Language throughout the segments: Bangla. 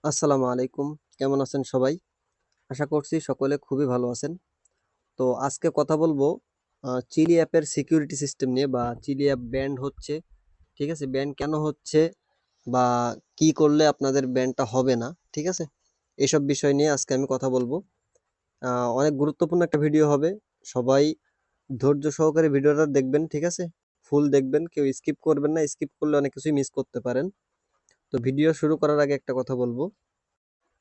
আসসালামু আলাইকুম। কেমন আছেন সবাই? আশা করছি সকলে খুবই ভালো আছেন। তো আজকে কথা বলবো চিলি অ্যাপের সিকিউরিটি সিস্টেম নিয়ে বা চিলি অ্যাপ ব্যান্ড হচ্ছে, ঠিক আছে? ব্যান্ড কেন হচ্ছে বা কি করলে আপনাদের ব্যান্ডটা হবে না, ঠিক আছে? এসব বিষয় নিয়ে আজকে আমি কথা বলবো। অনেক গুরুত্বপূর্ণ একটা ভিডিও হবে। সবাই ধৈর্য সহকারে ভিডিওটা দেখবেন, ঠিক আছে? ফুল দেখবেন, কেউ স্কিপ করবেন না। স্কিপ করলে অনেক কিছুই মিস করতে পারেন। তো ভিডিও শুরু করার আগে একটা কথা বলবো।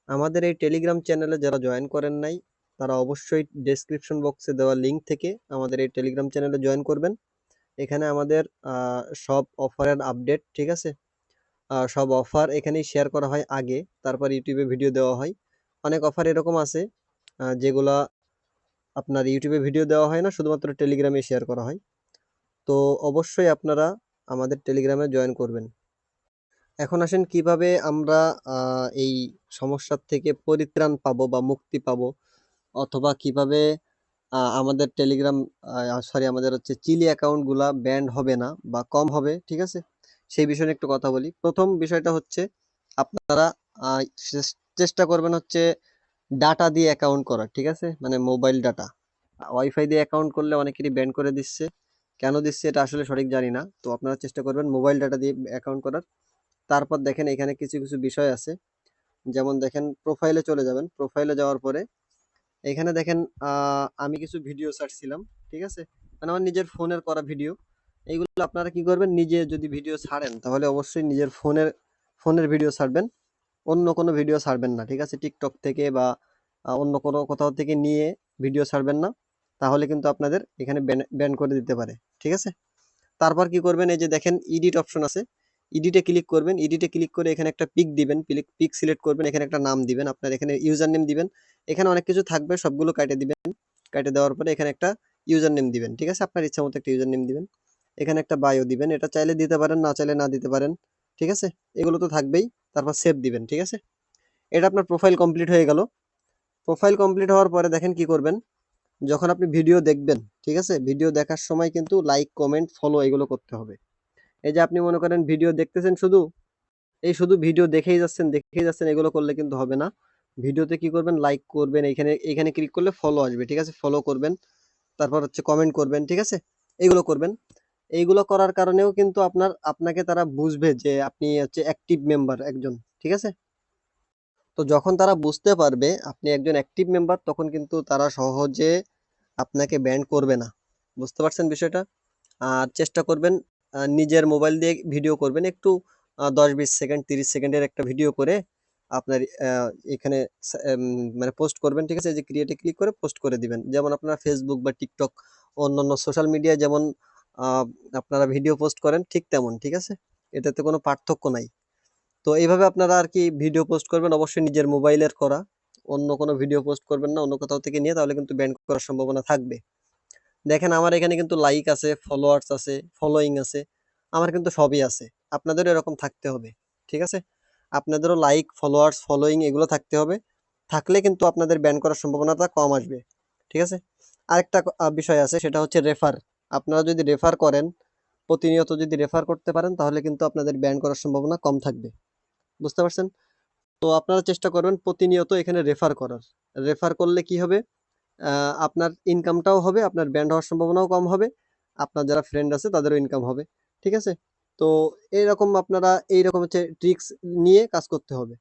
আমাদের এই টেলিগ্রাম চ্যানেলে যারা জয়েন করেন নাই তারা অবশ্যই ডেসক্রিপশন বক্সে দেওয়া লিঙ্ক থেকে আমাদের এই টেলিগ্রাম চ্যানেলে জয়েন করবেন। এখানে আমাদের সব অফারের আপডেট, ঠিক আছে? সব অফার এখানেই শেয়ার করা হয় আগে, তারপর ইউটিউবে ভিডিও দেওয়া হয়। অনেক অফার এরকম আছে যেগুলা আপনার ইউটিউবে ভিডিও দেওয়া হয় না, শুধুমাত্র টেলিগ্রামে শেয়ার করা হয়। তো অবশ্যই আপনারা আমাদের টেলিগ্রামে জয়েন করবেন। এখন আসেন কিভাবে আমরা এই সমস্যার থেকে পরিত্রাণ পাবো বা মুক্তি পাবো, অথবা কিভাবে আমাদের টেলিগ্রাম সরি আমাদের হচ্ছে চিলি অ্যাকাউন্টগুলা ব্যান্ড হবে না বা কম হবে, ঠিক আছে? সেই বিষয়ে একটু কথা বলি। প্রথম বিষয়টা হচ্ছে আপনারা চেষ্টা করবেন হচ্ছে ডাটা দিয়ে অ্যাকাউন্ট করার, ঠিক আছে? মানে মোবাইল ডাটা। ওয়াইফাই দিয়ে অ্যাকাউন্ট করলে অনেকেরই ব্যান্ড করে দিচ্ছে। কেন দিচ্ছে এটা আসলে সঠিক জানি না। তো আপনারা চেষ্টা করবেন মোবাইল ডাটা দিয়ে অ্যাকাউন্ট করার। তারপর দেখেন এখানে কিছু কিছু বিষয় আছে, যেমন দেখেন প্রোফাইলে চলে যাবেন। প্রোফাইলে যাওয়ার পরে এখানে দেখেন আমি কিছু ভিডিও ছাড়ছিলাম, ঠিক আছে? মানে আমার নিজের ফোনের করা ভিডিও। এইগুলো আপনারা কি করবেন, নিজে যদি ভিডিও ছাড়েন তাহলে অবশ্যই নিজের ফোনের ভিডিও ছাড়বেন। অন্য কোনো ভিডিও ছাড়বেন না, ঠিক আছে? টিকটক থেকে বা অন্য কোনো কোথাও থেকে নিয়ে ভিডিও ছাড়বেন না। তাহলে কিন্তু আপনাদের এখানে ব্যান করে দিতে পারে, ঠিক আছে? তারপর কি করবেন, এই যে দেখেন এডিট অপশন আছে, এডিটে ক্লিক করবেন। এডিটে ক্লিক করে এখানে একটা পিক দিবেন, পিক সিলেক্ট করবেন, এখানে একটা নাম দিবেন, আপনার এখানে ইউজার নেম দিবেন। এখানে অনেক কিছু থাকবে, সবগুলো কাটে দিবেন। কাটে দেওয়ার পরে এখানে একটা ইউজার নেম দিবেন, ঠিক আছে? আপনার ইচ্ছা মতো একটা ইউজার নেম দিবেন। এখানে একটা বায়ো দিবেন, এটা চাইলে দিতে পারেন, না চাইলে না দিতে পারেন, ঠিক আছে? এগুলো তো থাকবেই। তারপর সেভ দিবেন, ঠিক আছে? এটা আপনার প্রোফাইল কমপ্লিট হয়ে গেল। প্রোফাইল কমপ্লিট হওয়ার পরে দেখেন কি করবেন, যখন আপনি ভিডিও দেখবেন, ঠিক আছে? ভিডিও দেখার সময় কিন্তু লাইক, কমেন্ট, ফলো এগুলো করতে হবে। এই যে আপনি মনে করেন ভিডিও দেখতেছেন শুধু, এই শুধু ভিডিও দেখেই যাচ্ছেন, এগুলো করলে কিন্তু হবে না। ভিডিওতে কি করবেন, লাইক করবেন, এখানে এখানে ক্লিক করলে ফলো আসবে, ঠিক আছে? ফলো করবেন, তারপর হচ্ছে কমেন্ট করবেন, ঠিক আছে? এইগুলো করবেন। এইগুলো করার কারণেও কিন্তু আপনাকে তারা বুঝবে যে আপনি হচ্ছে অ্যাক্টিভ মেম্বার একজন, ঠিক আছে? তো যখন তারা বুঝতে পারবে আপনি একজন অ্যাক্টিভ মেম্বার, তখন কিন্তু তারা সহজে আপনাকে ব্যান করবে না। বুঝতে পারছেন বিষয়টা? আর চেষ্টা করবেন নিজের মোবাইল দিয়ে ভিডিও করবেন একটু, 10-20 সেকেন্ড 30 সেকেন্ডের একটা ভিডিও করে আপনার এখানে মানে পোস্ট করবেন, ঠিক আছে? এই যে ক্রিয়েটে ক্লিক করে পোস্ট করে দিবেন, যেমন আপনারা ফেসবুক বা টিকটক অন্যান্য সোশ্যাল মিডিয়ায় যেমন আহ, আপনারা ভিডিও পোস্ট করেন ঠিক তেমন, ঠিক আছে? এটাতে কোনো পার্থক্য নাই। তো এইভাবে আপনারা আর কি ভিডিও পোস্ট করবেন, অবশ্যই নিজের মোবাইলের করা। অন্য কোনো ভিডিও পোস্ট করবেন না অন্য কোথাও থেকে নিয়ে, তাহলে কিন্তু ব্যান করার সম্ভাবনা থাকবে। দেখেন আমার এখানে কিন্তু লাইক আছে, ফলোয়ার্স আছে, ফলোইং আছে, আমার কিন্তু সবই আছে। আপনাদেরও এরকম থাকতে হবে, ঠিক আছে? আপনাদেরও লাইক, ফলোয়ার্স, ফলোইং এগুলো থাকতে হবে। থাকলে কিন্তু আপনাদের ব্যান করার সম্ভাবনাটা কম আসবে, ঠিক আছে? আরেকটা বিষয় আছে, সেটা হচ্ছে রেফার। আপনারা যদি রেফার করেন, প্রতিনিয়ত যদি রেফার করতে পারেন, তাহলে কিন্তু আপনাদের ব্যান করার সম্ভাবনা কম থাকবে। বুঝতে পারছেন? তো আপনারা চেষ্টা করবেন প্রতিনিয়ত এখানে রেফার করার। রেফার করলে কি হবে, আপনার ইনকামটাও হবে, আপনার ব্যান্ড হওয়ার সম্ভাবনাও কম হবে, আপনার যারা ফ্রেন্ড আছে তাদেরও ইনকাম হবে, ঠিক আছে? তো এইরকম আপনারা এইরকম হচ্ছে ট্রিক্স নিয়ে কাজ করতে হবে।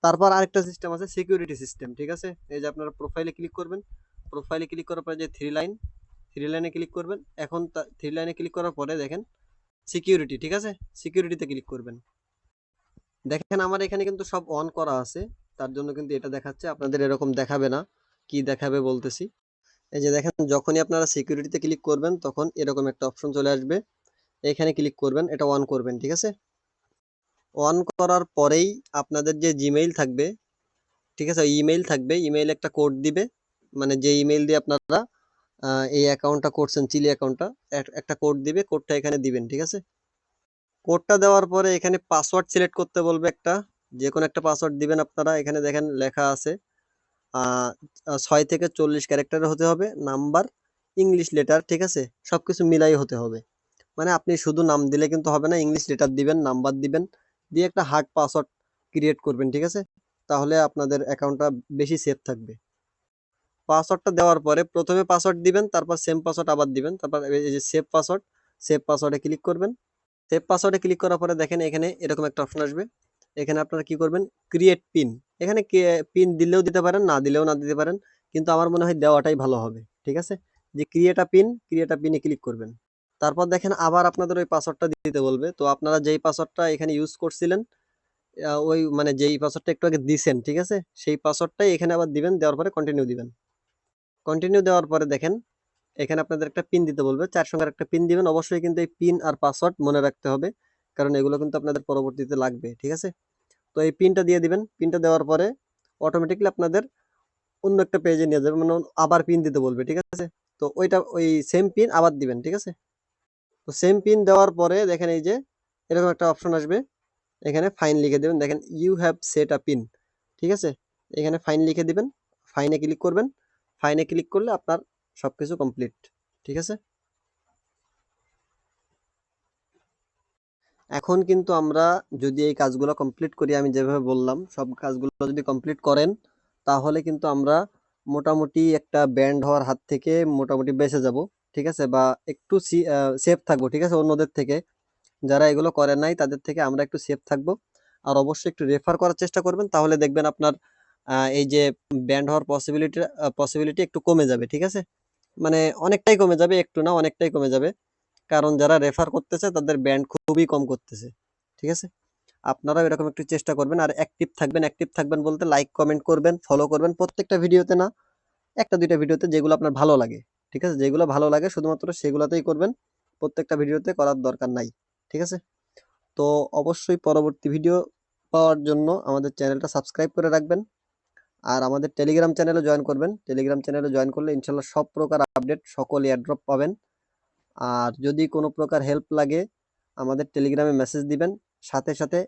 তারপর আরেকটা সিস্টেম আছে সিকিউরিটি সিস্টেম, ঠিক আছে? এই যে আপনারা প্রোফাইলে ক্লিক করবেন, প্রোফাইলে ক্লিক করার পরে যে থ্রি লাইনে ক্লিক করবেন। এখন থ্রি লাইনে ক্লিক করার পরে দেখেন সিকিউরিটি, ঠিক আছে? সিকিউরিটিতে ক্লিক করবেন। দেখেন আমার এখানে কিন্তু সব অন করা আছে, তার জন্য কিন্তু এটা দেখাচ্ছে, আপনাদের এরকম দেখাবে না। কি দেখাবে বলতেছি। এই যে দেখেন যখনই আপনারা সিকিউরিটিতে ক্লিক করবেন তখন এরকম একটা অপশন চলে আসবে, এখানে ক্লিক করবেন, এটা অন করবেন, ঠিক আছে? অন করার পরেই আপনাদের যে জিমেইল থাকবে, ঠিক আছে, ইমেইল থাকবে, ইমেইলে একটা কোড দিবে। মানে যে ইমেইল দিয়ে আপনারা এই অ্যাকাউন্টটা করছেন, চিলি অ্যাকাউন্টটা, একটা কোড দিবে, কোডটা এখানে দিবেন, ঠিক আছে? কোডটা দেওয়ার পরে এখানে পাসওয়ার্ড সিলেক্ট করতে বলবে একটা, যে কোনো একটা পাসওয়ার্ড দিবেন আপনারা। এখানে দেখেন লেখা আছে 6 থেকে 40 ক্যারেক্টারের হতে হবে, নাম্বার, ইংলিশ লেটার, ঠিক আছে? সবকিছু মিলাই হতে হবে। মানে আপনি শুধু নাম দিলে কিন্তু হবে না, ইংলিশ লেটার দিবেন, নাম্বার দিবেন, দিয়ে একটা হার্ড পাসওয়ার্ড ক্রিয়েট করবেন, ঠিক আছে? তাহলে আপনাদের অ্যাকাউন্টটা বেশি সেফ থাকবে। পাসওয়ার্ডটা দেওয়ার পরে প্রথমে পাসওয়ার্ড দিবেন, তারপর সেম পাসওয়ার্ড আবার দিবেন, তারপর এই যে সেভ পাসওয়ার্ডে ক্লিক করবেন। সেভ পাসওয়ার্ডে ক্লিক করার পরে দেখেন এখানে এরকম একটা অপশন আসবে। এখানে আপনারা কি করবেন, ক্রিয়েট পিন। এখানে পিন দিলেও দিতে পারেন, না দিলেও না দিতে পারেন, কিন্তু আমার মনে হয় দেওয়াটাই ভালো হবে। ঠিক আছে, যে ক্রিয়েট আ পিনে ক্লিক করবেন। তারপর দেখেন আবার আপনাদের ওই পাসওয়ার্ডটা দিতে বলবে। তো আপনারা যেই পাসওয়ার্ডটা এখানে ইউজ করছিলেন, ওই মানে যেই পাসওয়ার্ডটা একটু আগে দিছেন, ঠিক আছে, সেই পাসওয়ার্ডটাই এখানে আবার দিবেন, দেওয়ার পরে কন্টিনিউ দিবেন। কন্টিনিউ দেওয়ার পরে দেখেন এখানে আপনাদের একটা পিন দিতে বলবে, 4 সংখ্যার একটা পিন দিবেন। অবশ্যই কিন্তু এই পিন আর পাসওয়ার্ড মনে রাখতে হবে, কারণ এগুলো কিন্তু আপনাদের পরবর্তীতে লাগবে। ঠিক আছে, তো এই পিনটা দিয়ে দিবেন। পিনটা দেওয়ার পরে অটোমেটিকলি আপনাদের অন্য একটা পেজে নিয়ে যাবে, মানে আবার পিন দিতে বলবে। ঠিক আছে, তো ওই সেম পিন আবার দিবেন। ঠিক আছে, তো সেম পিন দেওয়ার পরে দেখেন এই যে এরকম একটা অপশন আসবে, এখানে ফাইন লিখে দেবেন। দেখেন you have set a pin. ঠিক আছে, এখানে ফাইন লিখে দিবেন, ফাইনে ক্লিক করবেন। ফাইনে ক্লিক করলে আপনার সবকিছু কমপ্লিট। ঠিক আছে, এখন কিন্তু আমরা যদি এই কাজগুলো কমপ্লিট করি, আমি যেভাবে বললাম সব কাজগুলো যদি কমপ্লিট করেন, তাহলে কিন্তু আমরা মোটামুটি একটা ব্যান্ড হওয়ার হাত থেকে মোটামুটি বেঁচে যাব। ঠিক আছে, বা একটু সেফ থাকবো। ঠিক আছে, অন্যদের থেকে, যারা এগুলো করে নাই তাদের থেকে আমরা একটু সেফ থাকবো। আর অবশ্যই একটু রেফার করার চেষ্টা করবেন, তাহলে দেখবেন আপনার এই যে ব্যান্ড হওয়ার পসিবিলিটি একটু কমে যাবে। ঠিক আছে, মানে অনেকটাই কমে যাবে, একটু না অনেকটাই কমে যাবে, কারণ যারা রেফার করতেছে তাদের ব্যান্ড খুবই কম করতেছে। ঠিক আছে, আপনারাও এরকম একটু চেষ্টা করবেন। আর অ্যাক্টিভ থাকবেন বলতে লাইক কমেন্ট করবেন, ফলো করবেন প্রত্যেকটা ভিডিওতে, না একটা দুইটা ভিডিওতে, যেগুলো আপনার ভালো লাগে। ঠিক আছে, যেগুলো ভালো লাগে শুধুমাত্র সেগুলোতেই করবেন, প্রত্যেকটা ভিডিওতে করার দরকার নাই। ঠিক আছে, তো অবশ্যই পরবর্তী ভিডিও পাওয়ার জন্য আমাদের চ্যানেলটা সাবস্ক্রাইব করে রাখবেন। আর আমাদের টেলিগ্রাম চ্যানেলে জয়েন করবেন। টেলিগ্রাম চ্যানেলে জয়েন করলে ইনশাল্লাহ সব প্রকার আপডেট, সকল এয়ারড্রপ পাবেন। আর যদি কোনো প্রকার হেল্প লাগে আমাদের টেলিগ্রামে মেসেজ দিবেন, সাথে সাথে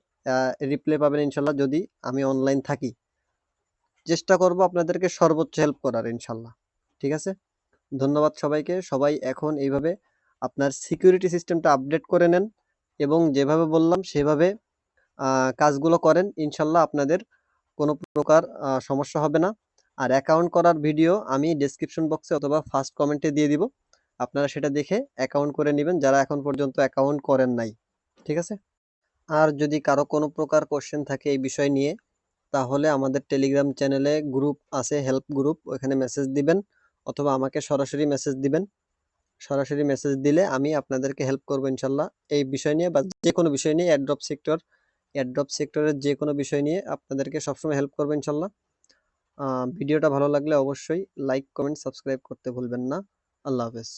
রিপ্লাই পাবেন ইনশাল্লাহ, যদি আমি অনলাইন থাকি। চেষ্টা করব আপনাদেরকে সর্বোচ্চ হেল্প করার ইনশাল্লাহ। ঠিক আছে, ধন্যবাদ সবাইকে। সবাই এখন এইভাবে আপনার সিকিউরিটি সিস্টেমটা আপডেট করে নেন এবং যেভাবে বললাম সেভাবে কাজগুলো করেন, ইনশাল্লাহ আপনাদের কোনো প্রকার সমস্যা হবে না। আর অ্যাকাউন্ট করার ভিডিও আমি ডেসক্রিপশন বক্সে অথবা ফার্স্ট কমেন্টে দিয়ে দিব, আপনারা সেটা দেখে অ্যাকাউন্ট করে নেবেন যারা এখন পর্যন্ত অ্যাকাউন্ট করেন নাই। ঠিক আছে, আর যদি কারো কোনো প্রকার কোশ্চেন থাকে এই বিষয় নিয়ে, তাহলে আমাদের টেলিগ্রাম চ্যানেলে গ্রুপ আছে, হেল্প গ্রুপ, ওখানে মেসেজ দিবেন অথবা আমাকে সরাসরি মেসেজ দিবেন। সরাসরি মেসেজ দিলে আমি আপনাদেরকে হেল্প করবো ইনশাল্লাহ, এই বিষয় নিয়ে বা যে কোনো বিষয় নিয়ে, এয়ারড্রপ সেক্টরের যে কোনো বিষয় নিয়ে আপনাদেরকে সবসময় হেল্প করবো ইনশাল্লাহ। ভিডিওটা ভালো লাগলে অবশ্যই লাইক কমেন্ট সাবস্ক্রাইব করতে ভুলবেন না। আল্লাহ হাফেজ।